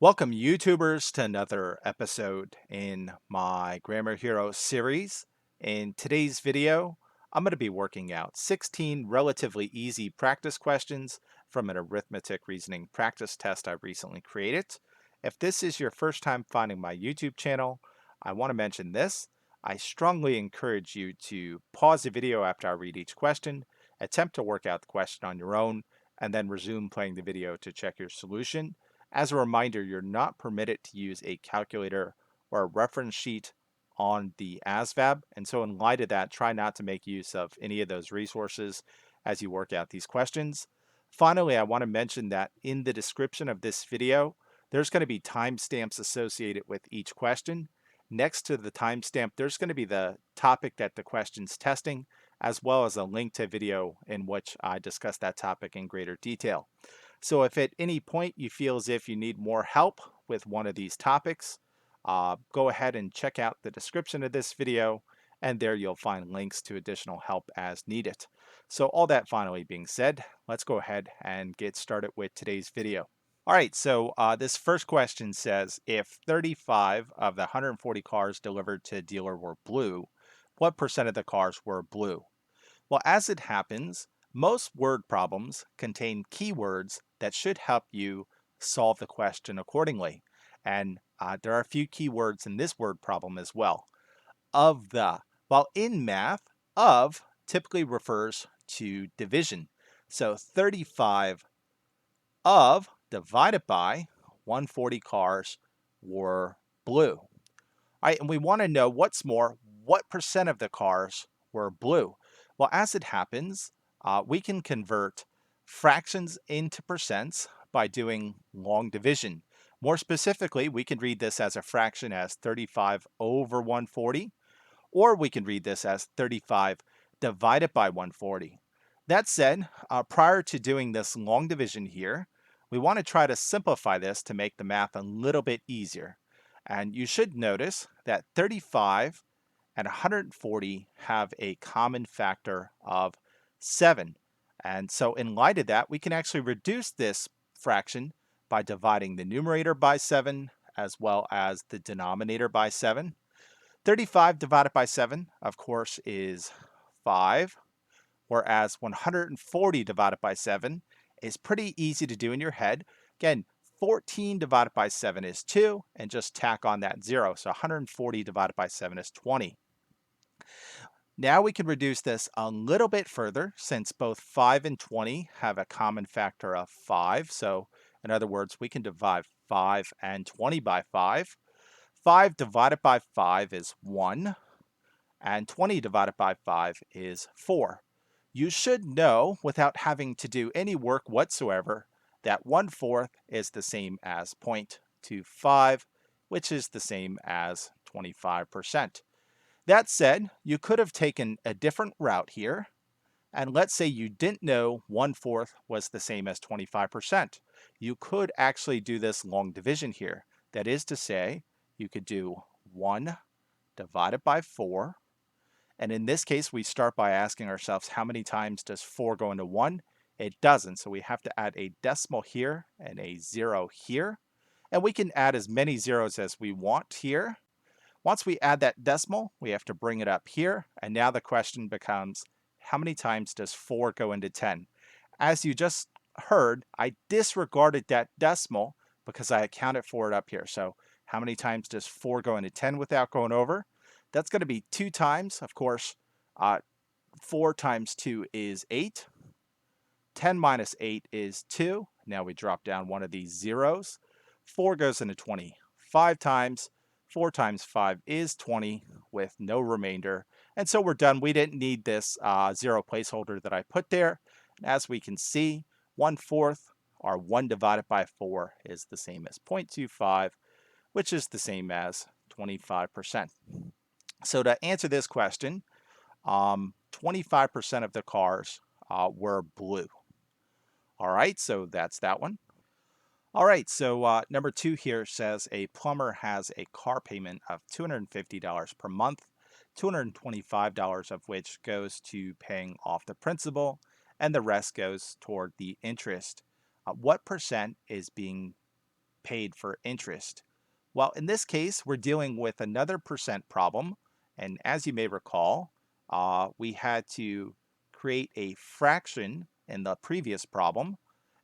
Welcome, YouTubers, to another episode in my Grammar Hero series. In today's video, I'm going to be working out 16 relatively easy practice questions from an arithmetic reasoning practice test I recently created. If this is your first time finding my YouTube channel, I want to mention this. I strongly encourage you to pause the video after I read each question, attempt to work out the question on your own, and then resume playing the video to check your solution. As a reminder, you're not permitted to use a calculator or a reference sheet on the ASVAB, and so in light of that, try not to make use of any of those resources as you work out these questions. Finally, I want to mention that in the description of this video, there's going to be timestamps associated with each question. Next to the timestamp, there's going to be the topic that the question's testing, as well as a link to a video in which I discuss that topic in greater detail. So if at any point you feel as if you need more help with one of these topics, go ahead and check out the description of this video, and there you'll find links to additional help as needed. So all that finally being said, let's go ahead and get started with today's video. All right, so this first question says, if 35 of the 140 cars delivered to a dealer were blue, what percent of the cars were blue? Well, as it happens, most word problems contain keywords that should help you solve the question accordingly. And there are a few keywords in this word problem as well. Of the. While in math, of typically refers to division. So 35 of divided by 140 cars were blue. All right, and we want to know what's more, what percent of the cars were blue? Well, as it happens, we can convert fractions into percents by doing long division. More specifically, we can read this as a fraction as 35 over 140, or we can read this as 35 divided by 140. That said, prior to doing this long division here, we want to try to simplify this to make the math a little bit easier. And you should notice that 35 and 140 have a common factor of 7. And so in light of that, we can actually reduce this fraction by dividing the numerator by 7 as well as the denominator by 7. 35 divided by 7, of course, is 5, whereas 140 divided by 7 is pretty easy to do in your head. Again, 14 divided by 7 is 2, and just tack on that 0. So 140 divided by 7 is 20. Now we can reduce this a little bit further since both 5 and 20 have a common factor of 5. So in other words, we can divide 5 and 20 by 5. 5 divided by 5 is 1, and 20 divided by 5 is 4. You should know, without having to do any work whatsoever, that 1/4 is the same as 0.25, which is the same as 25%. That said, you could have taken a different route here, and let's say you didn't know 1/4 was the same as 25%. You could actually do this long division here. That is to say, you could do 1 divided by 4. And in this case, we start by asking ourselves, how many times does 4 go into 1? It doesn't, so we have to add a decimal here and a 0 here. And we can add as many zeros as we want here. Once we add that decimal, we have to bring it up here. And now the question becomes, how many times does 4 go into 10? As you just heard, I disregarded that decimal because I accounted for it up here. So how many times does 4 go into 10 without going over? That's going to be 2 times. Of course, 4 times 2 is 8. 10 minus 8 is 2. Now we drop down one of these zeros. 4 goes into 20 5 times. 4 times 5 is 20 with no remainder. And so we're done. We didn't need this 0 placeholder that I put there. And as we can see, 1/4 or 1 divided by 4 is the same as 0.25, which is the same as 25%. So to answer this question, 25% of the cars were blue. All right, so that's that one. All right, so number 2 here says a plumber has a car payment of $250 per month, $225 of which goes to paying off the principal, and the rest goes toward the interest. What percent is being paid for interest? Well, in this case, we're dealing with another percent problem. And as you may recall, we had to create a fraction in the previous problem.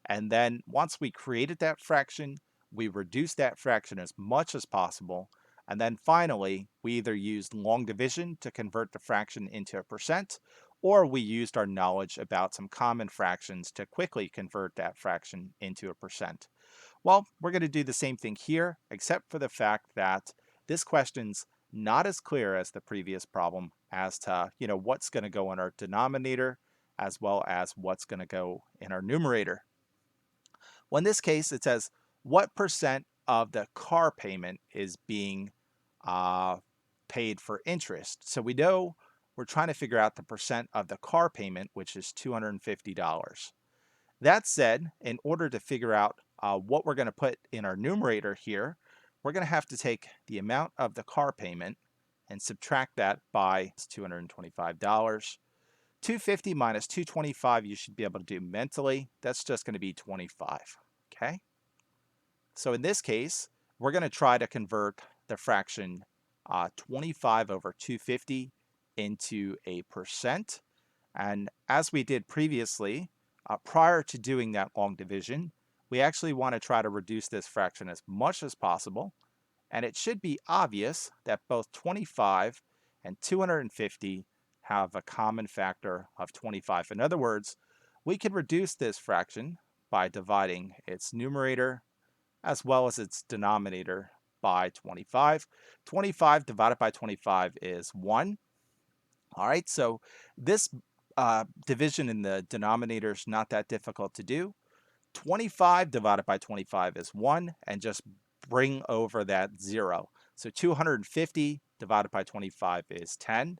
And then once we created that fraction, we reduced that fraction as much as possible. And then finally, we either used long division to convert the fraction into a percent, or we used our knowledge about some common fractions to quickly convert that fraction into a percent. Well, we're going to do the same thing here, except for the fact that this question's not as clear as the previous problem as to, what's going to go in our denominator as well as what's going to go in our numerator. Well, in this case, it says what percent of the car payment is being uh, paid for interest. So we know we're trying to figure out the percent of the car payment, which is $250. That said, in order to figure out what we're going to put in our numerator here, we're going to have to take the amount of the car payment and subtract that by $225. 250 minus 225 you should be able to do mentally. That's just going to be 25. Okay? So in this case, we're going to try to convert the fraction 25 over 250 into a percent. And as we did previously, prior to doing that long division, we actually want to try to reduce this fraction as much as possible. And it should be obvious that both 25 and 250 have a common factor of 25. In other words, we can reduce this fraction by dividing its numerator as well as its denominator by 25. 25 divided by 25 is 1. All right, so this division in the denominator is not that difficult to do. 25 divided by 25 is 1, and just bring over that 0. So 250 divided by 25 is 10.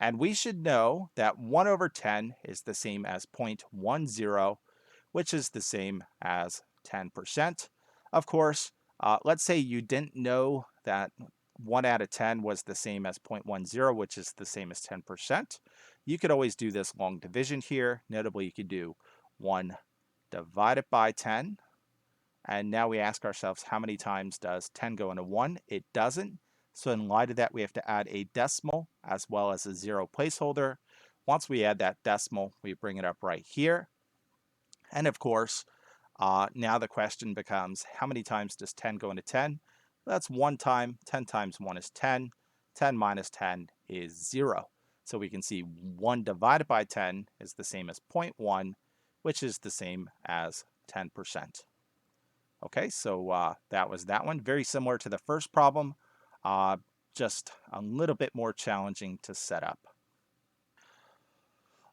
And we should know that 1 over 10 is the same as 0.10, which is the same as 10%. Of course, let's say you didn't know that 1 out of 10 was the same as 0.10, which is the same as 10%. You could always do this long division here. Notably, you could do 1 divided by 10. And now we ask ourselves, how many times does 10 go into 1? It doesn't. So in light of that, we have to add a decimal as well as a 0 placeholder. Once we add that decimal, we bring it up right here. And of course, now the question becomes, how many times does 10 go into 10? Well, that's 1 time. 10 times 1 is 10. 10 minus 10 is 0. So we can see 1 divided by 10 is the same as 0.1, which is the same as 10%. Okay, so that was that one. Very similar to the first problem, just a little bit more challenging to set up.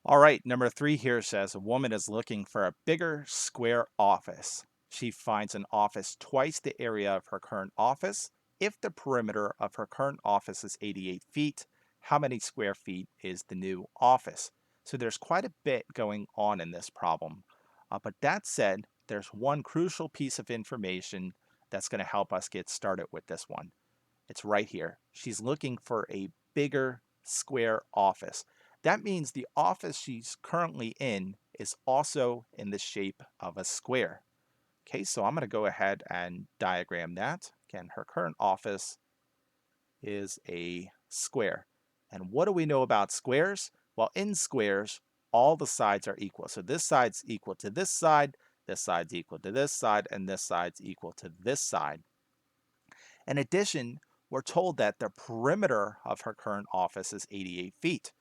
All right, number 3 here says a woman is looking for a bigger square office. She finds an office twice the area of her current office. If the perimeter of her current office is 88 feet, how many square feet is the new office? So there's quite a bit going on in this problem. But that said, there's one crucial piece of information that's going to help us get started with this one. It's right here. She's looking for a bigger square office. That means the office she's currently in is also in the shape of a square. Okay, so I'm going to go ahead and diagram that. Again, her current office is a square. And what do we know about squares? Well, in squares, all the sides are equal. So this side's equal to this side's equal to this side, and this side's equal to this side. In addition, we're told that the perimeter of her current office is 88 feet.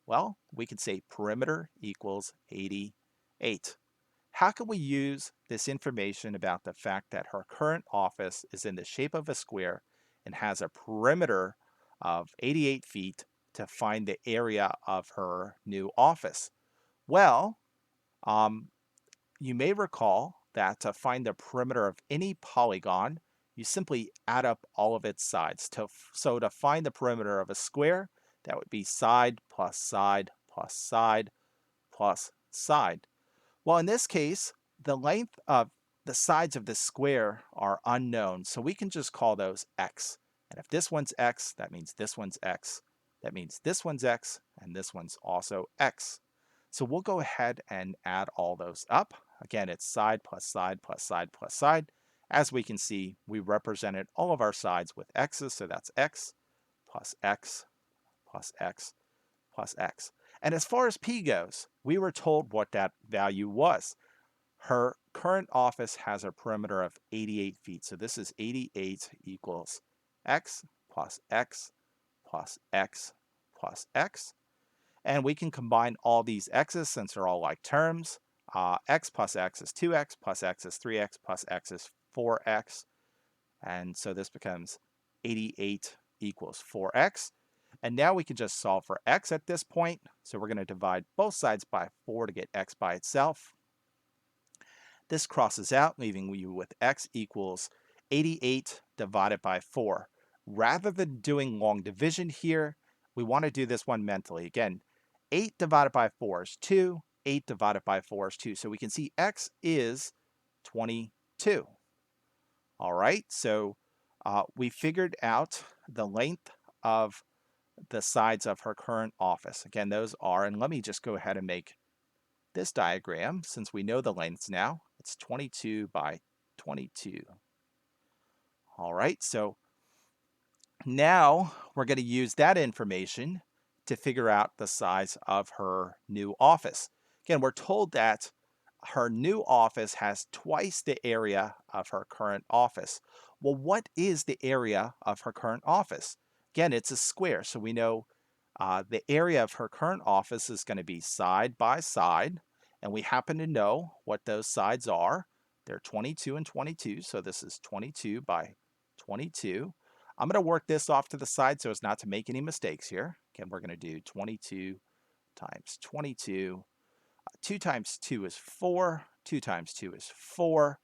Well, we could say perimeter equals 88. How can we use this information about the fact that her current office is in the shape of a square and has a perimeter of 88 feet to find the area of her new office? Well, you may recall that to find the perimeter of any polygon, you simply add up all of its sides. So to find the perimeter of a square, that would be side plus side plus side plus side. Well, in this case, the length of the sides of the square are unknown, so we can just call those x. And if this one's x, that means this one's x. That means this one's x, and this one's also x. So we'll go ahead and add all those up. Again, it's side plus side plus side plus side. As we can see, we represented all of our sides with x's, so that's x plus x plus x plus x. And as far as p goes, we were told what that value was. Her current office has a perimeter of 88 feet. So this is 88 equals x plus x plus x plus x. And we can combine all these x's since they're all like terms. X plus x is 2x, plus x is 3x, plus x is 4x. And so this becomes 88 equals 4x. And now we can just solve for x at this point. So we're going to divide both sides by 4 to get x by itself. This crosses out, leaving you with x equals 88 divided by 4. Rather than doing long division here, we want to do this one mentally. Again, 8 divided by 4 is 2. 8 divided by 4 is 2. So we can see x is 22. All right, so we figured out the length of the sides of her current office. Again, those are, and let me just go ahead and make this diagram, since we know the lengths now, it's 22 by 22. All right, so now we're going to use that information to figure out the size of her new office. Again, we're told that her new office has twice the area of her current office. Well, what is the area of her current office? Again, it's a square, so we know the area of her current office is going to be side by side, and we happen to know what those sides are. They're 22 and 22, so this is 22 by 22. I'm going to work this off to the side so as not to make any mistakes here. Again, we're going to do 22 times 22. 2 times 2 is 4. 2 times 2 is 4.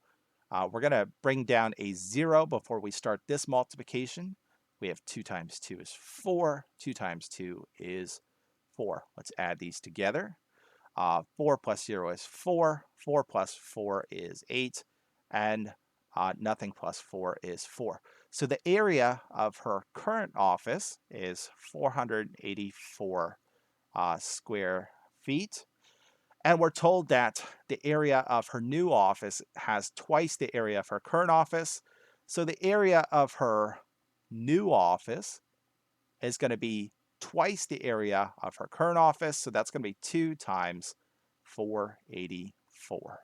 We're going to bring down a 0 before we start this multiplication. We have 2 times 2 is 4. 2 times 2 is 4. Let's add these together. 4 plus 0 is 4. 4 plus 4 is 8. And nothing plus 4 is 4. So the area of her current office is 484 square feet. And we're told that the area of her new office has twice the area of her current office. So the area of her new office is going to be twice the area of her current office. So that's going to be 2 times 484.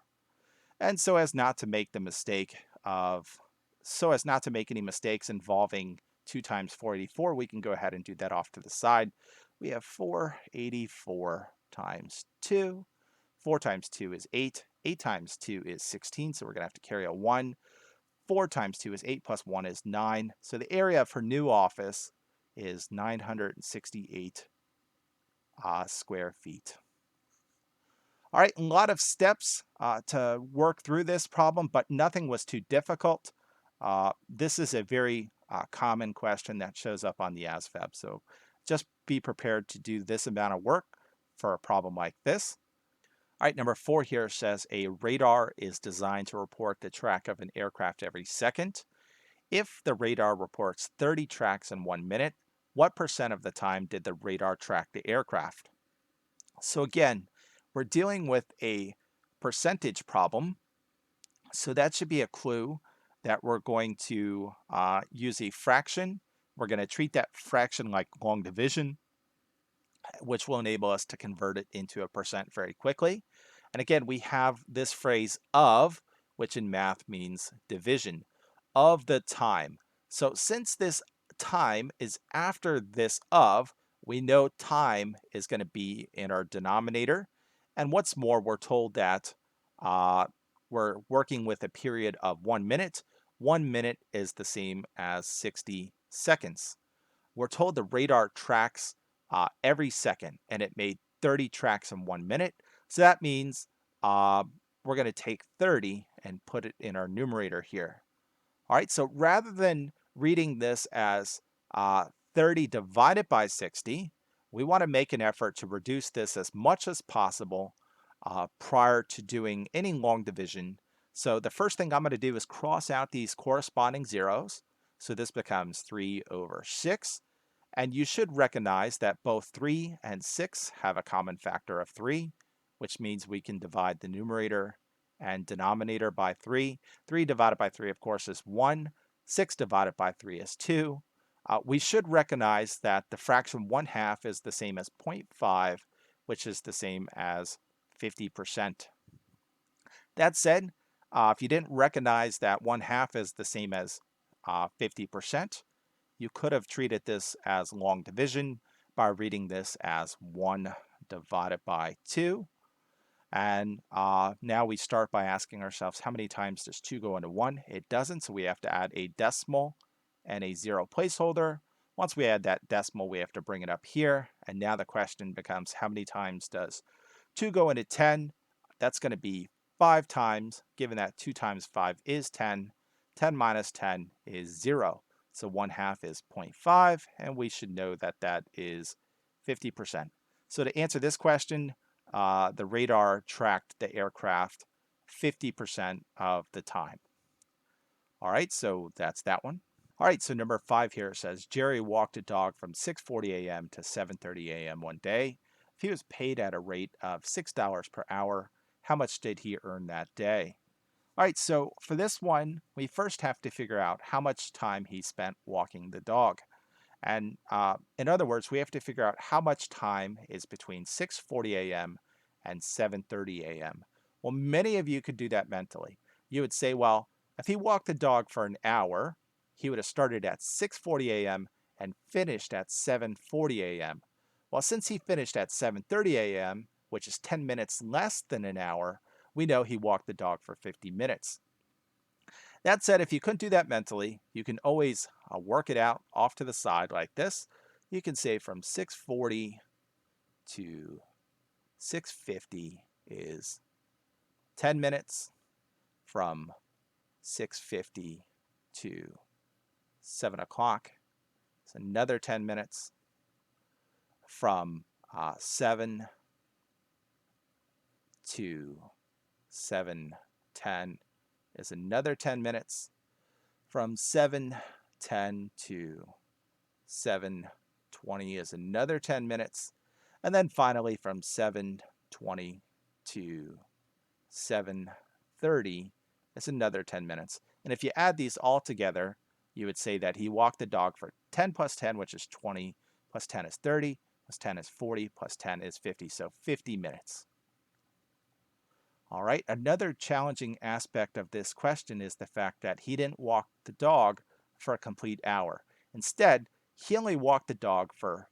And so as not to make any mistakes involving 2 times 484, we can go ahead and do that off to the side. We have 484 times 2. 4 times 2 is 8. 8 times 2 is 16, so we're going to have to carry a 1. 4 times 2 is 8 plus 1 is 9. So the area of her new office is 968 square feet. All right, a lot of steps to work through this problem, but nothing was too difficult. This is a very common question that shows up on the ASVAB, so just be prepared to do this amount of work for a problem like this. All right, number 4 here says a radar is designed to report the track of an aircraft every second. If the radar reports 30 tracks in 1 minute, what percent of the time did the radar track the aircraft? So again, we're dealing with a percentage problem, so that should be a clue that we're going to use a fraction. We're going to treat that fraction like long division, which will enable us to convert it into a percent very quickly. And again, we have this phrase of, which in math means division, of the time. So since this time is after this of, we know time is going to be in our denominator. And what's more, we're told that we're working with a period of 1 minute. 1 minute is the same as 60 seconds. We're told the radar tracks every second, and it made 30 tracks in 1 minute. So that means we're going to take 30 and put it in our numerator here. All right, so rather than reading this as 30 divided by 60, we want to make an effort to reduce this as much as possible prior to doing any long division. So the first thing I'm going to do is cross out these corresponding zeros. So this becomes 3 over 6. And you should recognize that both 3 and 6 have a common factor of 3, which means we can divide the numerator and denominator by 3. 3 divided by 3, of course, is 1. 6 divided by 3 is 2. We should recognize that the fraction 1/2 is the same as 0.5, which is the same as 50%. That said, if you didn't recognize that 1/2 is the same as 50%, you could have treated this as long division by reading this as 1 divided by 2. And now we start by asking ourselves, how many times does 2 go into 1? It doesn't, so we have to add a decimal and a 0 placeholder. Once we add that decimal, we have to bring it up here. And now the question becomes, how many times does 2 go into 10? That's going to be 5 times, given that 2 times 5 is 10. 10 minus 10 is 0. So 1/2 is 0.5, and we should know that that is 50%. So to answer this question, the radar tracked the aircraft 50% of the time. All right, so that's that one. All right, so number 5 here says, Jerry walked a dog from 6:40 a.m. to 7:30 a.m. one day. If he was paid at a rate of $6 per hour, how much did he earn that day? All right, so for this one, we first have to figure out how much time he spent walking the dog. And in other words, we have to figure out how much time is between 6:40 a.m. and 7:30 a.m. Well, many of you could do that mentally. You would say, well, if he walked the dog for an hour, he would have started at 6:40 a.m. and finished at 7:40 a.m. Well, since he finished at 7:30 a.m., which is 10 minutes less than an hour, we know he walked the dog for 50 minutes. That said, if you couldn't do that mentally, you can always work it out off to the side like this. You can say from 6:40 to 6:50 is 10 minutes. From 6:50 to 7 o'clock is another 10 minutes. From 7 to 7:10 is another 10 minutes. From 7:10 to 7:20 is another 10 minutes. And then finally from 7:20 to 7:30 is another 10 minutes. And if you add these all together, you would say that he walked the dog for 10 plus 10, which is 20, plus 10 is 30, plus 10 is 40, plus 10 is 50, so 50 minutes. All right, another challenging aspect of this question is the fact that he didn't walk the dog for a complete hour. Instead, he only walked the dog for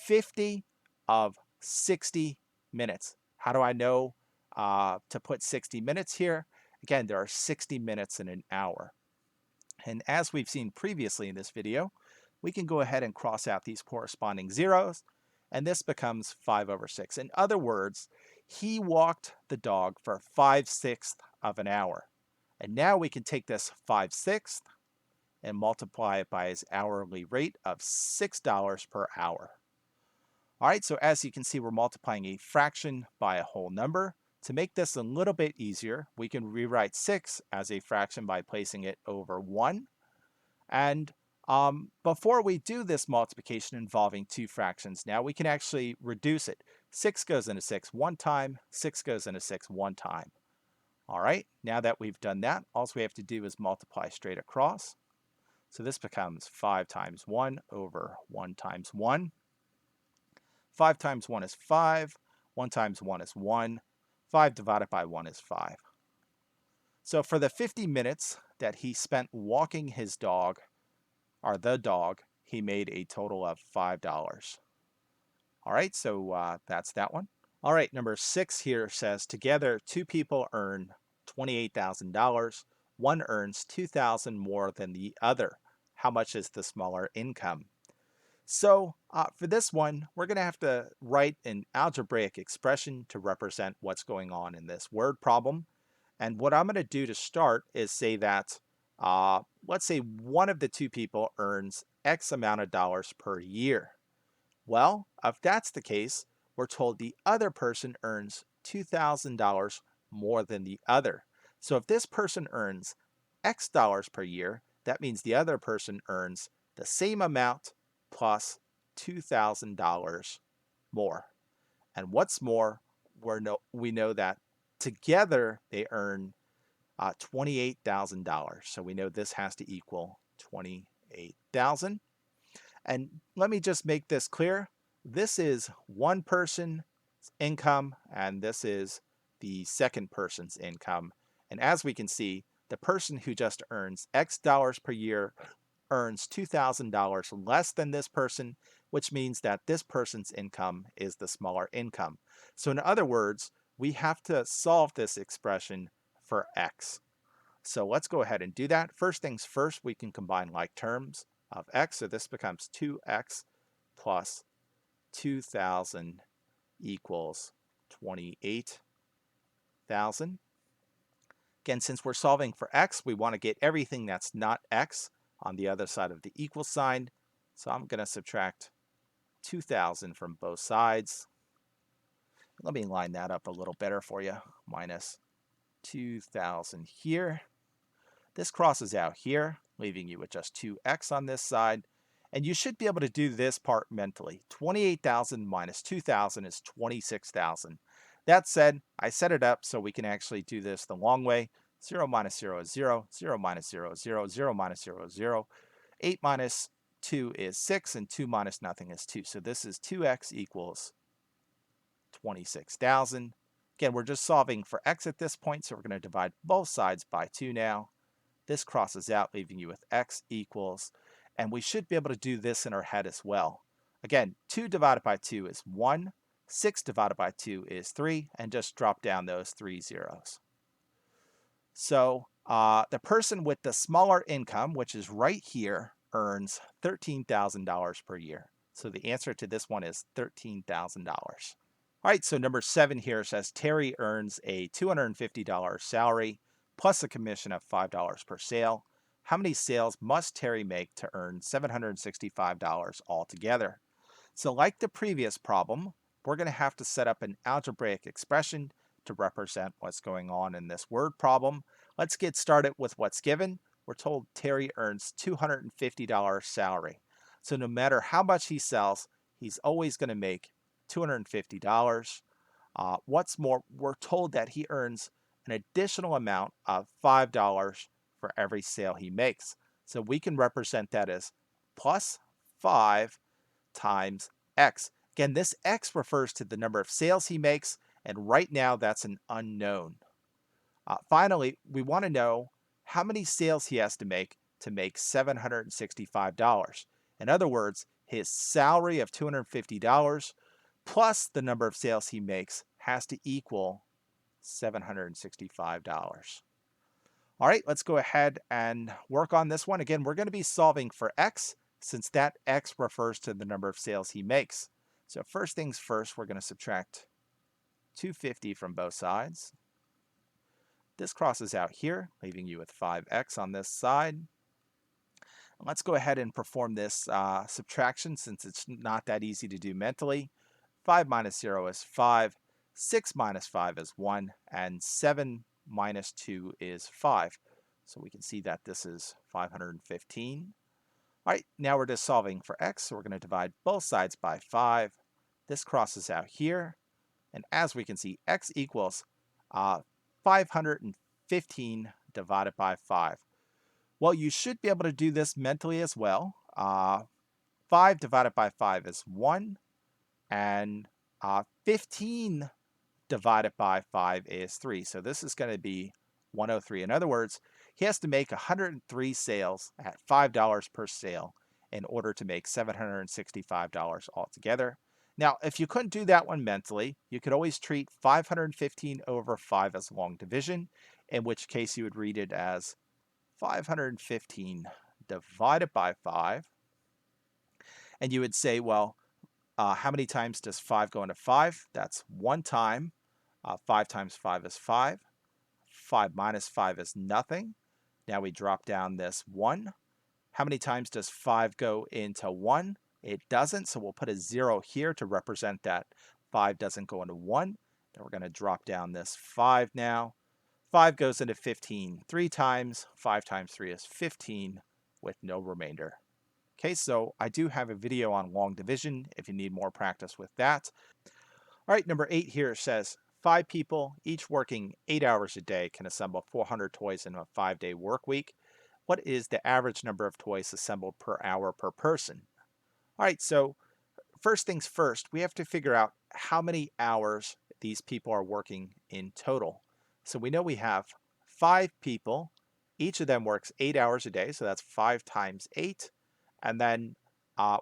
50 of 60 minutes. How do I know to put 60 minutes here? Again, there are 60 minutes in an hour. And as we've seen previously in this video, we can go ahead and cross out these corresponding zeros, and this becomes 5 over 6. In other words, he walked the dog for 5/6 of an hour. And now we can take this 5/6 and multiply it by his hourly rate of $6 per hour. All right, so as you can see, we're multiplying a fraction by a whole number. To make this a little bit easier, we can rewrite 6 as a fraction by placing it over 1. And before we do this multiplication involving two fractions, now we can actually reduce it. 6 goes into 6 one time, 6 goes into 6 one time. All right, now that we've done that, all we have to do is multiply straight across. So this becomes 5 times 1 over 1 times 1. 5 times 1 is 5. 1 times 1 is 1. 5 divided by 1 is 5. So for the 50 minutes that he spent walking his dog, or the dog, he made a total of $5. All right, so that's that one. All right, number 6 here says, together, two people earn $28,000. One earns $2,000 more than the other. How much is the smaller income? So for this one, we're going to have to write an algebraic expression to represent what's going on in this word problem. And what I'm going to do to start is say that, let's say one of the two people earns X amount of dollars per year. Well, if that's the case, we're told the other person earns $2,000 more than the other. So if this person earns X dollars per year, that means the other person earns the same amount plus $2,000 more. And what's more, we know that Together, they earn $28,000. So we know this has to equal 28,000. And let me just make this clear. This is one person's income, and this is the second person's income. And as we can see, the person who just earns X dollars per year earns $2,000 less than this person, which means that this person's income is the smaller income. So in other words, we have to solve this expression for X. So let's go ahead and do that. First things first, we can combine like terms of X. So this becomes 2X plus 2,000 equals 28,000. Again, since we're solving for X, we want to get everything that's not X on the other side of the equal sign. So I'm going to subtract 2,000 from both sides. Let me line that up a little better for you. Minus 2,000 here. This crosses out here, leaving you with just 2x on this side. And you should be able to do this part mentally. 28,000 minus 2,000 is 26,000. That said, I set it up so we can actually do this the long way. 0 minus 0 is 0, 0 minus 0 is 0, 0 minus 0 is 0. 8 minus 2 is 6, and 2 minus nothing is 2. So this is 2x equals 26,000. Again, we're just solving for x at this point, so we're going to divide both sides by 2 now. This crosses out, leaving you with x equals, and we should be able to do this in our head as well. Again, 2 divided by 2 is 1, 6 divided by 2 is 3, and just drop down those 3 zeros. So the person with the smaller income, which is right here, earns $13,000 per year. So the answer to this one is $13,000. All right, so number 7 here says Terry earns a $250 salary plus a commission of $5 per sale. How many sales must Terry make to earn $765 altogether? So like the previous problem, we're going to have to set up an algebraic expression to represent what's going on in this word problem. Let's get started with what's given. We're told Terry earns $250 salary. So no matter how much he sells, he's always going to make $250. What's more, we're told that he earns an additional amount of $5 for every sale he makes. So we can represent that as plus 5 times x. Again, this x refers to the number of sales he makes, and right now that's an unknown. Finally, we want to know how many sales he has to make $765. In other words, his salary of $250 plus the number of sales he makes has to equal $765. All right, let's go ahead and work on this one. Again, we're going to be solving for x, since that x refers to the number of sales he makes. So first things first, we're going to subtract 250 from both sides. This crosses out here, leaving you with 5x on this side. Let's go ahead and perform this subtraction, since it's not that easy to do mentally. 5 minus 0 is 5, 6 minus 5 is 1, and 7 minus 2 is 5. So we can see that this is 515. All right, now we're just solving for x, so we're going to divide both sides by 5. This crosses out here, and as we can see, x equals 515 divided by 5. Well, you should be able to do this mentally as well. 5 divided by 5 is 1, and 15 divided by 5 is 3. So this is going to be 103. In other words, he has to make 103 sales at $5 per sale in order to make $765 altogether. Now, if you couldn't do that one mentally, you could always treat 515 over 5 as long division, in which case you would read it as 515 divided by 5. And you would say, well, how many times does 5 go into 5? That's 1 time. 5 times 5 is 5. 5 minus 5 is nothing. Now we drop down this 1. How many times does 5 go into 1? It doesn't, so we'll put a 0 here to represent that 5 doesn't go into 1. Then we're going to drop down this 5 now. 5 goes into 15 3 times. 5 times 3 is 15 with no remainder. Okay, so I do have a video on long division if you need more practice with that. All right, number 8 here says 5 people, each working 8 hours a day, can assemble 400 toys in a 5-day work week. What is the average number of toys assembled per hour per person? All right, so first things first, we have to figure out how many hours these people are working in total. So we know we have 5 people. Each of them works 8 hours a day, so that's 5 times 8. And then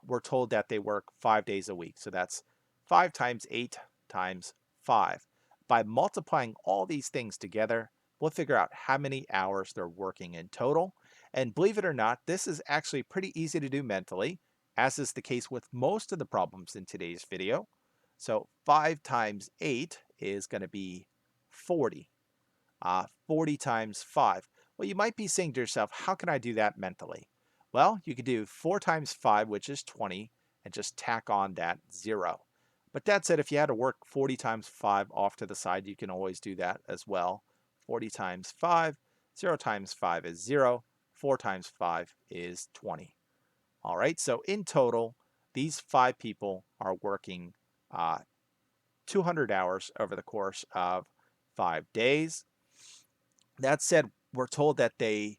we're told that they work 5 days a week. So that's 5 times 8 times 5. By multiplying all these things together, we'll figure out how many hours they're working in total. And believe it or not, this is actually pretty easy to do mentally, as is the case with most of the problems in today's video. So 5 times 8 is going to be 40. 40 times 5. Well, you might be saying to yourself, how can I do that mentally? Well, you could do 4 times 5, which is 20, and just tack on that 0. But that said, if you had to work 40 times 5 off to the side, you can always do that as well. 40 times 5, 0 times 5 is 0, 4 times 5 is 20. All right, so in total, these 5 people are working 200 hours over the course of 5 days. That said, we're told that they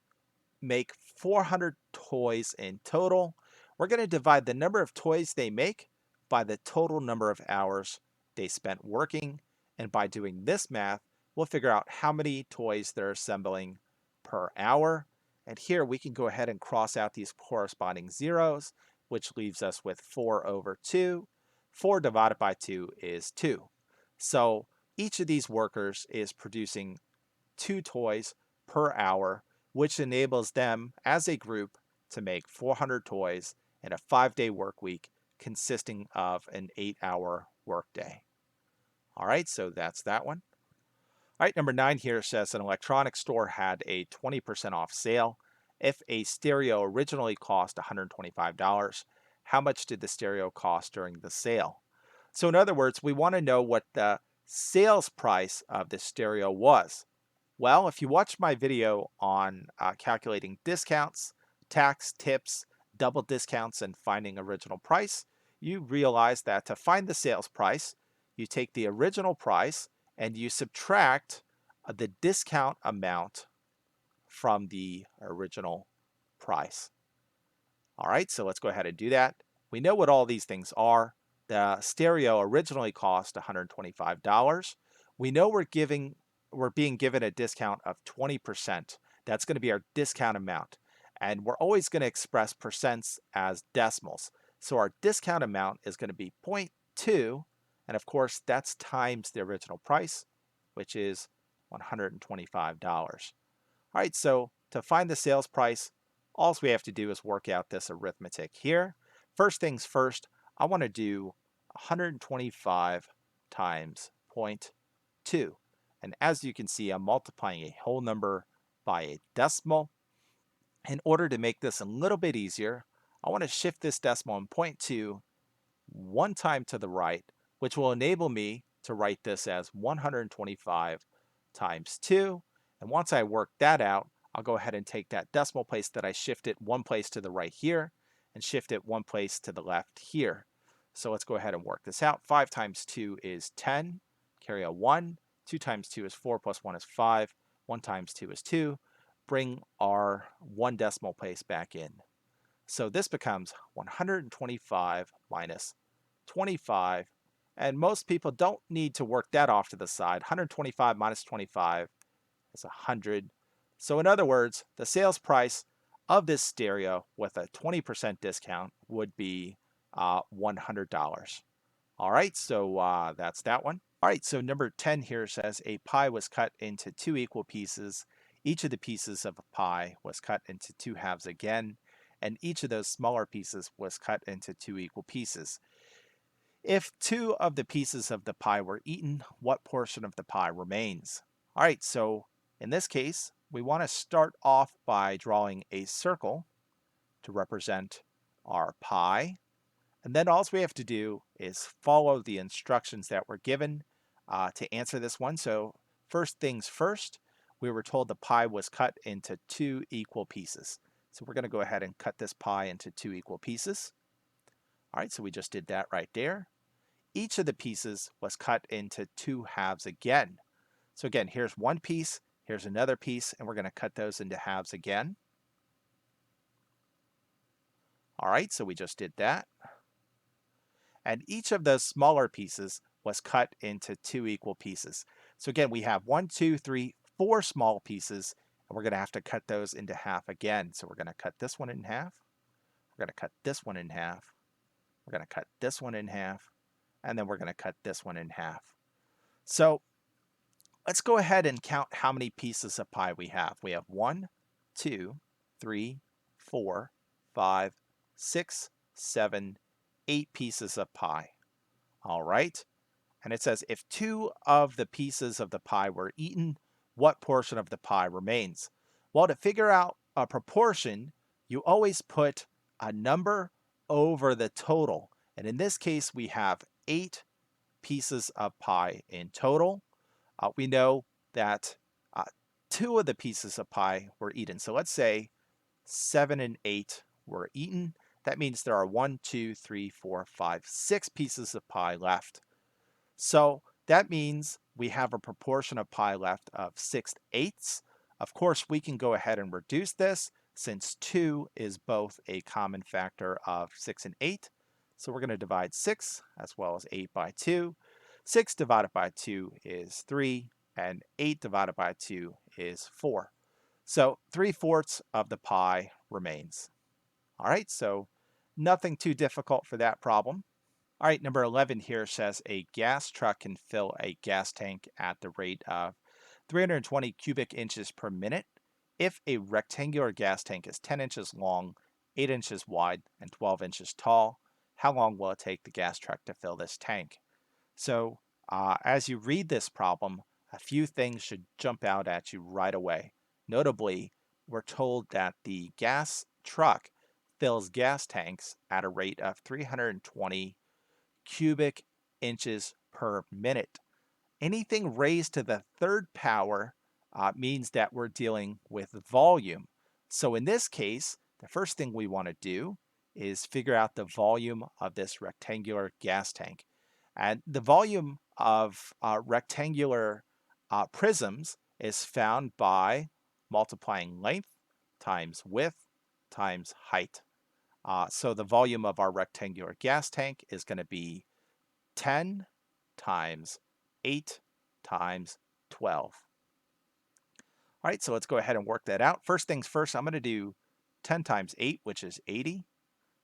make 400 toys in total. We're going to divide the number of toys they make by the total number of hours they spent working. And by doing this math, we'll figure out how many toys they're assembling per hour. And here we can go ahead and cross out these corresponding zeros, which leaves us with 4 over 2. 4 divided by 2 is 2. So each of these workers is producing 2 toys per hour, which enables them as a group to make 400 toys in a 5-day work week consisting of an 8-hour workday. All right, so that's that one. All right, number 9 here says an electronics store had a 20% off sale. If a stereo originally cost $125, how much did the stereo cost during the sale? So in other words, we want to know what the sales price of the stereo was. Well, if you watch my video on calculating discounts, tax, tips, double discounts, and finding original price, you realize that to find the sales price, you take the original price and you subtract the discount amount from the original price. All right, so let's go ahead and do that. We know what all these things are. The stereo originally cost $125. We know we're being given a discount of 20%. That's going to be our discount amount. And we're always going to express percents as decimals. So our discount amount is going to be 0.2. And of course, that's times the original price, which is $125. All right, so to find the sales price, all we have to do is work out this arithmetic here. First things first, I want to do 125 times 0.2. And as you can see, I'm multiplying a whole number by a decimal. In order to make this a little bit easier, I want to shift this decimal in 0.2 one time to the right, which will enable me to write this as 125 times 2. And once I work that out, I'll go ahead and take that decimal place that I shifted one place to the right here and shift it one place to the left here. So let's go ahead and work this out. 5 times 2 is 10. Carry a 1. 2 times 2 is 4 plus 1 is 5. 1 times 2 is 2. Bring our one decimal place back in. So this becomes 125 minus 25. And most people don't need to work that off to the side. 125 minus 25 is 100. So in other words, the sales price of this stereo with a 20% discount would be $100. All right, so that's that one. All right, so number 10 here says a pie was cut into 2 equal pieces. Each of the pieces of a pie was cut into 2 halves again, and each of those smaller pieces was cut into 2 equal pieces. If 2 of the pieces of the pie were eaten, what portion of the pie remains? All right, so in this case, we want to start off by drawing a circle to represent our pie. And then all we have to do is follow the instructions that were given to answer this one. So first things first, we were told the pie was cut into 2 equal pieces. So we're going to go ahead and cut this pie into 2 equal pieces. All right, so we just did that right there. each of the pieces was cut into two halves again. So again, here's one piece, here's another piece, and we're going to cut those into halves again. All right, so we just did that. And each of those smaller pieces was cut into two equal pieces. So again, we have 1, 2, 3, 4 small pieces, and we're going to have to cut those into half again. So we're going to cut this one in half. We're going to cut this one in half. We're going to cut this one in half. And then we're going to cut this one in half. So let's go ahead and count how many pieces of pie we have. We have 1, 2, 3, 4, 5, 6, 7, 8 pieces of pie. All right. And it says if two of the pieces of the pie were eaten, what portion of the pie remains? Well, to figure out a proportion, you always put a number over the total. And in this case, we have 8 pieces of pie in total. We know that 2 of the pieces of pie were eaten. So let's say 7 and 8 were eaten. That means there are 1, 2, 3, 4, 5, 6 pieces of pie left. So that means we have a proportion of pie left of 6/8. Of course, we can go ahead and reduce this since 2 is both a common factor of 6 and 8. So we're going to divide 6 as well as 8 by 2. 6 divided by 2 is 3, and 8 divided by 2 is 4. So 3/4 of the pie remains. All right, so nothing too difficult for that problem. All right, number 11 here says a gas truck can fill a gas tank at the rate of 320 cubic inches per minute if a rectangular gas tank is 10 inches long, 8 inches wide, and 12 inches tall. How long will it take the gas truck to fill this tank? So as you read this problem, a few things should jump out at you right away. Notably, we're told that the gas truck fills gas tanks at a rate of 320 cubic inches per minute. Anything raised to the third power means that we're dealing with volume. So in this case, the first thing we want to do is figure out the volume of this rectangular gas tank. And the volume of rectangular prisms is found by multiplying length times width times height. So the volume of our rectangular gas tank is going to be 10 times 8 times 12. All right, so let's go ahead and work that out. First things first, I'm going to do 10 times 8, which is 80.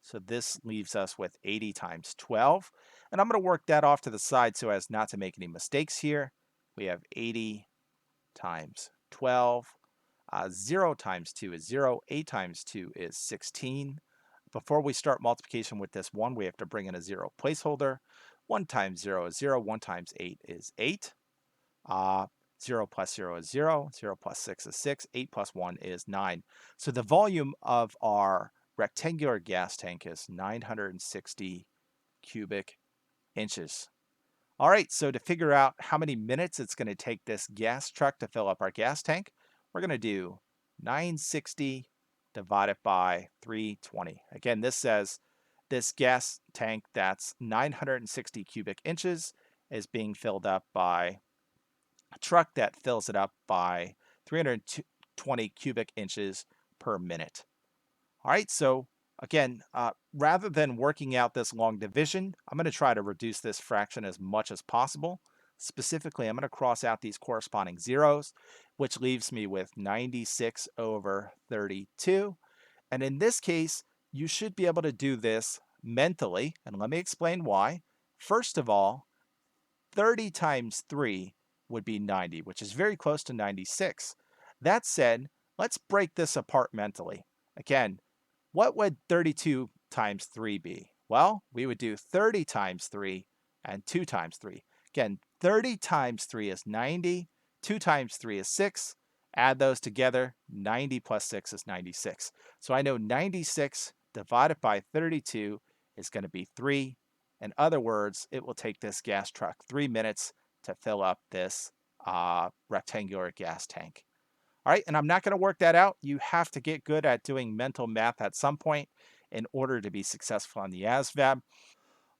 So this leaves us with 80 times 12. And I'm going to work that off to the side so as not to make any mistakes here. We have 80 times 12. 0 times 2 is 0. 8 times 2 is 16. Before we start multiplication with this 1, we have to bring in a 0 placeholder. 1 times 0 is 0. 1 times 8 is 8. 0 plus 0 is 0. 0 plus 6 is 6. 8 plus 1 is 9. So the volume of our rectangular gas tank is 960 cubic inches. All right, so to figure out how many minutes it's going to take this gas truck to fill up our gas tank, we're going to do 960 divided by 320. Again, this says this gas tank that's 960 cubic inches is being filled up by a truck that fills it up by 320 cubic inches per minute. All right, so again, rather than working out this long division, I'm going to try to reduce this fraction as much as possible. Specifically, I'm going to cross out these corresponding zeros, which leaves me with 96 over 32. And in this case, you should be able to do this mentally, and let me explain why. First of all, 30 times 3 would be 90, which is very close to 96. That said, let's break this apart mentally. Again, what would 32 times 3 be? Well, we would do 30 times 3 and 2 times 3. Again, 30 times 3 is 90. 2 times 3 is 6. Add those together. 90 plus 6 is 96. So I know 96 divided by 32 is going to be 3. In other words, it will take this gas truck 3 minutes to fill up this rectangular gas tank. All right, and I'm not going to work that out. You have to get good at doing mental math at some point in order to be successful on the ASVAB.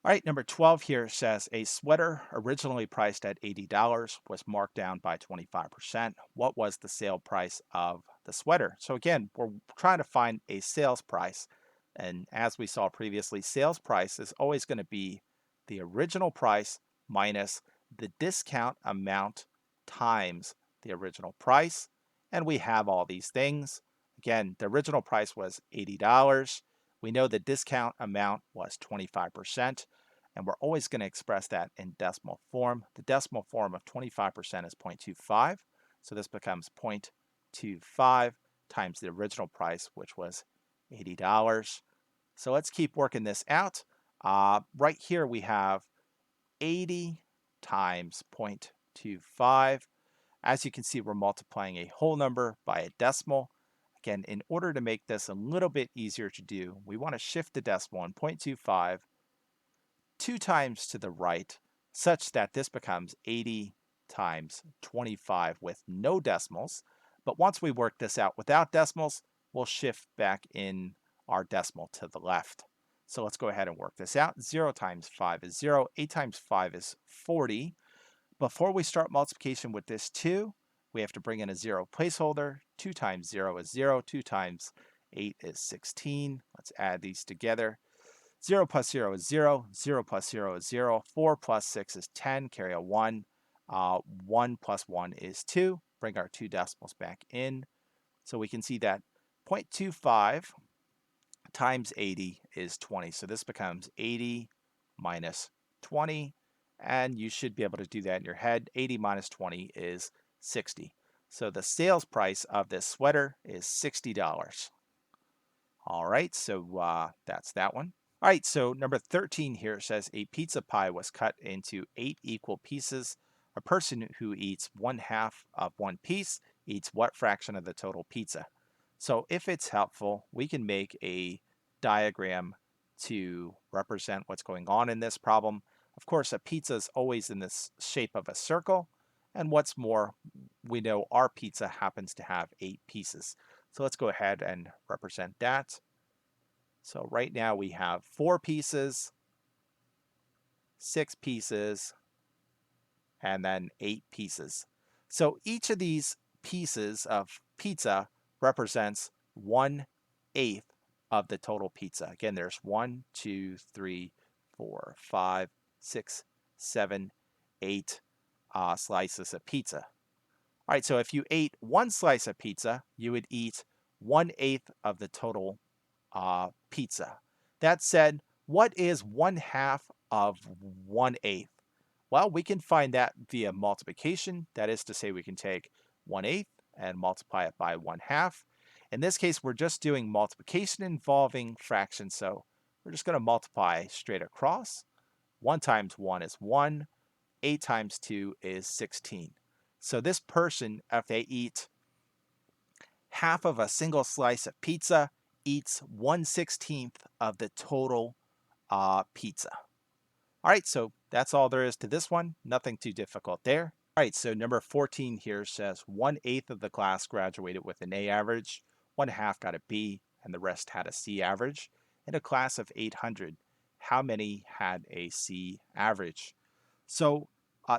All right, number 12 here says a sweater originally priced at $80 was marked down by 25%. What was the sale price of the sweater? So again, we're trying to find a sales price. And as we saw previously, sales price is always going to be the original price minus the discount amount times the original price. And we have all these things. Again, the original price was $80. We know the discount amount was 25%. And we're always going to express that in decimal form. The decimal form of 25% is 0.25. So this becomes 0.25 times the original price, which was $80. So let's keep working this out. Right here we have 80 times 0.25. As you can see, we're multiplying a whole number by a decimal. Again, in order to make this a little bit easier to do, we want to shift the decimal in 0.25 2 times to the right, such that this becomes 80 times 25 with no decimals. But once we work this out without decimals, we'll shift back in our decimal to the left. So let's go ahead and work this out. 0 times 5 is 0. 8 times 5 is 40. Before we start multiplication with this 2, we have to bring in a 0 placeholder. 2 times 0 is 0. 2 times 8 is 16. Let's add these together. 0 plus 0 is 0. 0 plus 0 is 0. 4 plus 6 is 10. Carry a 1. 1 plus 1 is 2. Bring our 2 decimals back in. So we can see that 0.25 times 80 is 20. So this becomes 80 minus 20. And you should be able to do that in your head. 80 minus 20 is 60. So the sales price of this sweater is $60. All right, so that's that one. All right, so number 13 here says a pizza pie was cut into 8 equal pieces. A person who eats 1/2 of one piece eats what fraction of the total pizza? So if it's helpful, we can make a diagram to represent what's going on in this problem. Of course, a pizza is always in this shape of a circle. And what's more, we know our pizza happens to have 8 pieces. So let's go ahead and represent that. So right now we have 4 pieces, 6 pieces, and then 8 pieces. So each of these pieces of pizza represents 1/8 of the total pizza. Again, there's 1, 2, 3, 4, 5, 6, 7, 8 slices of pizza. All right, so if you ate 1 slice of pizza, you would eat 1/8 of the total pizza. That said, what is 1/2 of 1/8? Well, we can find that via multiplication. That is to say, we can take 1/8 and multiply it by 1/2. In this case, we're just doing multiplication involving fractions. So we're just going to multiply straight across. 1 times 1 is 1. 8 times 2 is 16. So this person, if they eat half of a single slice of pizza, eats 1/16 of the total pizza. All right, so that's all there is to this one. Nothing too difficult there. All right, so number 14 here says 1/8 of the class graduated with an A average, 1/2 got a B, and the rest had a C average. In a class of 800, how many had a C average? So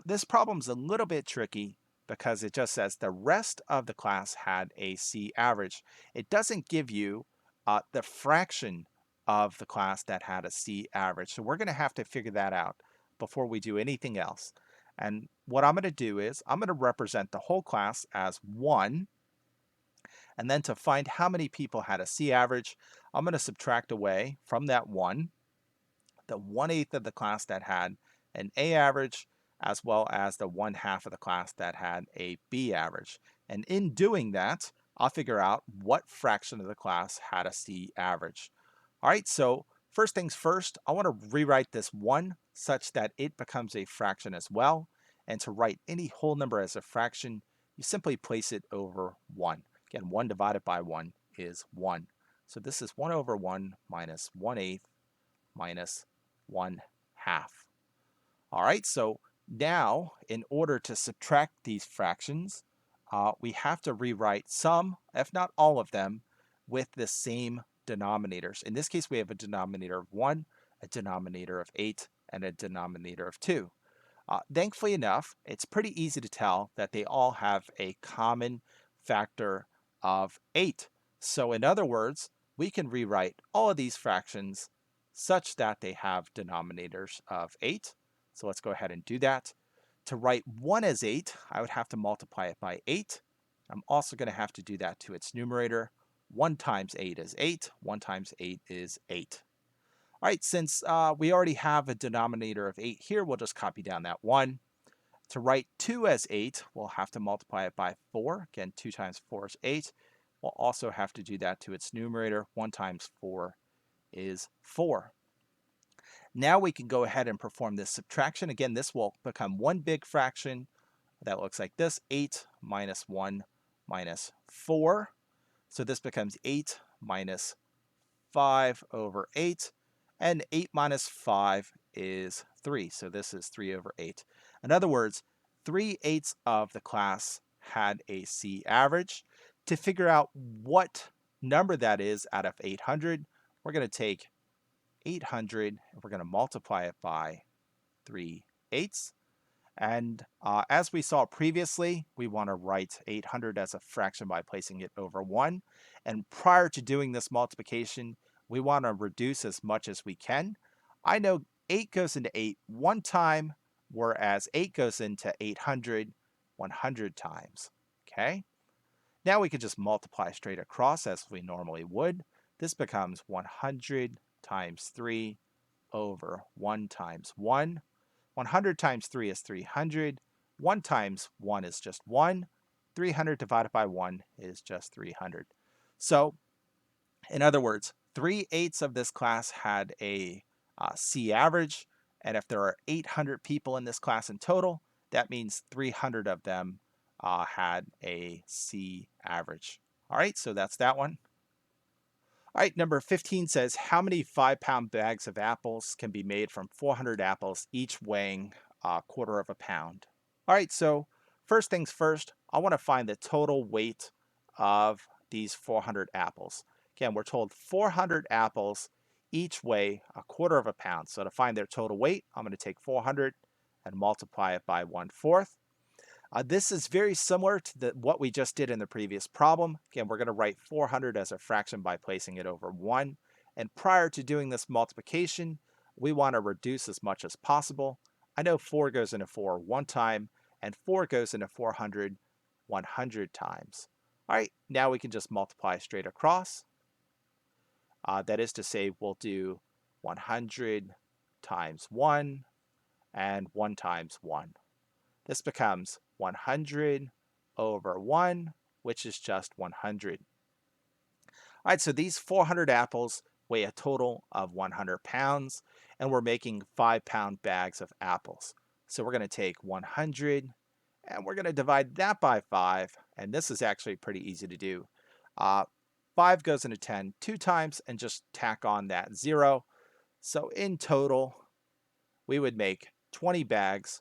this problem's a little bit tricky because it just says the rest of the class had a C average. It doesn't give you the fraction of the class that had a C average. So we're going to have to figure that out before we do anything else. And what I'm going to do is I'm going to represent the whole class as 1. And then to find how many people had a C average, I'm going to subtract away from that 1 the 1/8 of the class that had an A average, as well as the 1/2 of the class that had a B average. And in doing that, I'll figure out what fraction of the class had a C average. All right, so first things first, I want to rewrite this 1 such that it becomes a fraction as well. And to write any whole number as a fraction, you simply place it over 1. Again, 1 divided by 1 is 1. So this is 1 over 1 minus 1/8 minus 1/2. All right, so now in order to subtract these fractions, we have to rewrite some, if not all of them, with the same denominators. In this case, we have a denominator of 1, a denominator of 8, and a denominator of 2. Thankfully enough, it's pretty easy to tell that they all have a common factor of 8. So in other words, we can rewrite all of these fractions such that they have denominators of 8. So let's go ahead and do that. To write 1 as 8, I would have to multiply it by 8. I'm also going to have to do that to its numerator. 1 times 8 is 8. 1 times 8 is 8. All right, since we already have a denominator of 8 here, we'll just copy down that 1. To write 2 as 8, we'll have to multiply it by 4. Again, 2 times 4 is 8. We'll also have to do that to its numerator. 1 times 4 is 4. Now we can go ahead and perform this subtraction. Again, this will become one big fraction that looks like this: 8 minus 1 minus 4. So this becomes 8 minus 5 over 8. And 8 minus 5 is 3. So this is 3 over 8. In other words, 3/8 of the class had a C average. To figure out what number that is out of 800, we're going to take 800 and we're going to multiply it by 3/8. And as we saw previously, we want to write 800 as a fraction by placing it over 1. And prior to doing this multiplication, we want to reduce as much as we can. I know 8 goes into 8 one time, whereas 8 goes into 800 100 times. Okay? Now we could just multiply straight across as we normally would. This becomes 100 times 3 over 1 times 1. 100 times 3 is 300. 1 times 1 is just 1. 300 divided by 1 is just 300. So, in other words, 3/8 of this class had a C average. And if there are 800 people in this class in total, that means 300 of them had a C average. All right, so that's that one. All right, number 15 says, how many 5-pound bags of apples can be made from 400 apples, each weighing a quarter of a pound? All right, so first things first, I want to find the total weight of these 400 apples. Again, we're told 400 apples each weigh a quarter of a pound. So to find their total weight, I'm going to take 400 and multiply it by 1/4. This is very similar to what we just did in the previous problem. Again, we're going to write 400 as a fraction by placing it over 1. And prior to doing this multiplication, we want to reduce as much as possible. I know 4 goes into 4 one time, and 4 goes into 400 100 times. All right, now we can just multiply straight across. That is to say, we'll do 100 times 1 and 1 times 1. This becomes 100 over 1, which is just 100. All right, so these 400 apples weigh a total of 100 pounds, and we're making 5-pound bags of apples. So we're going to take 100, and we're going to divide that by 5, and this is actually pretty easy to do. 5 goes into 10 two times, and just tack on that 0. So in total, we would make 20 bags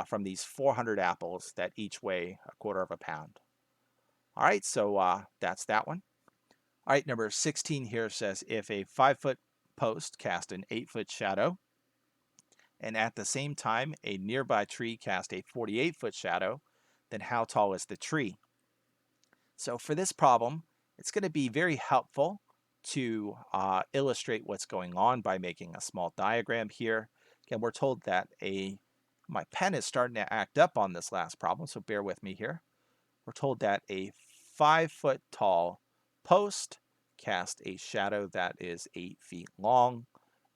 from these 400 apples that each weigh a quarter of a pound. All right, so that's that one. All right, number 16 here says, if a 5-foot post cast an 8-foot shadow, and at the same time a nearby tree cast a 48-foot shadow, then how tall is the tree? So for this problem, it's going to be very helpful to illustrate what's going on by making a small diagram here. Again, we're told that my pen is starting to act up on this last problem, so bear with me here. We're told that a 5-foot tall post cast a shadow that is 8 feet long,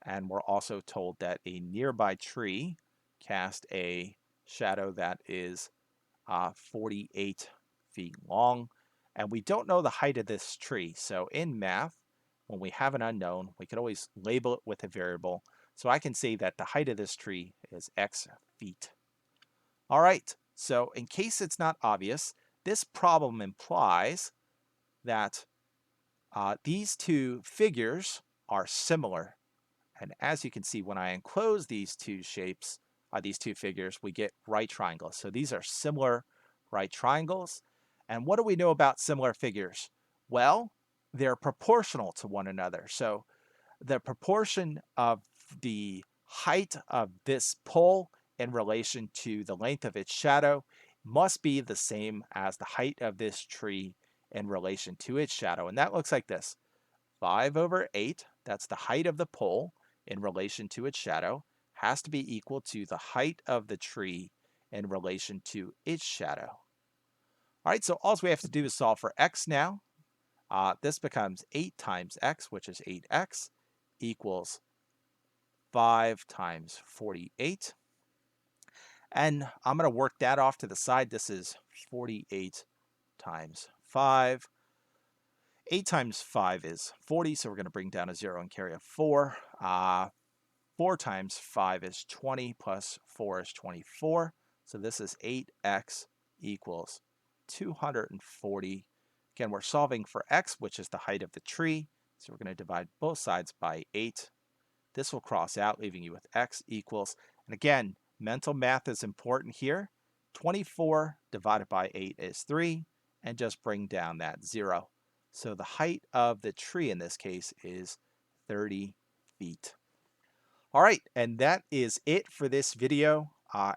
and we're also told that a nearby tree cast a shadow that is 48 feet long, and we don't know the height of this tree. So in math, when we have an unknown, we can always label it with a variable. So I can say that the height of this tree is x feet. All right, so in case it's not obvious, this problem implies that these two figures are similar. And as you can see, when I enclose these two shapes, these two figures, we get right triangles. So these are similar right triangles. And what do we know about similar figures? Well, they're proportional to one another. So the proportion of the height of this pole in relation to the length of its shadow must be the same as the height of this tree in relation to its shadow. And that looks like this. 5/8, that's the height of the pole in relation to its shadow, has to be equal to the height of the tree in relation to its shadow. All right, so all we have to do is solve for x now. This becomes 8 times x, which is 8x, equals 5 times 48. And I'm going to work that off to the side. This is 48 times 5. 8 times 5 is 40, so we're going to bring down a 0 and carry a 4. 4 times 5 is 20, plus 4 is 24. So this is 8x equals 240. Again, we're solving for x, which is the height of the tree. So we're going to divide both sides by 8. This will cross out, leaving you with x equals, and again, mental math is important here. 24 divided by 8 is 3, and just bring down that 0. So the height of the tree in this case is 30 feet. All right, and that is it for this video.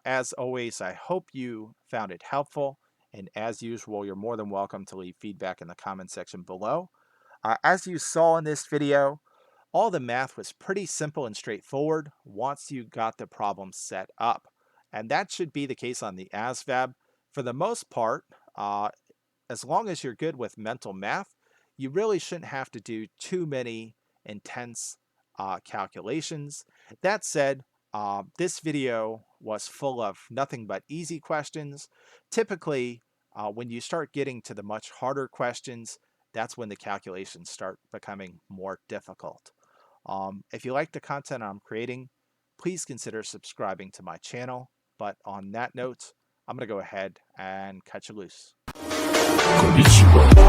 As always, I hope you found it helpful. And as usual, you're more than welcome to leave feedback in the comment section below. As you saw in this video, all the math was pretty simple and straightforward once you got the problem set up. And that should be the case on the ASVAB. For the most part, as long as you're good with mental math, you really shouldn't have to do too many intense calculations. That said, this video was full of nothing but easy questions. Typically, when you start getting to the much harder questions, that's when the calculations start becoming more difficult. If you like the content I'm creating, please consider subscribing to my channel. But on that note, I'm going to go ahead and cut you loose. こんにちは。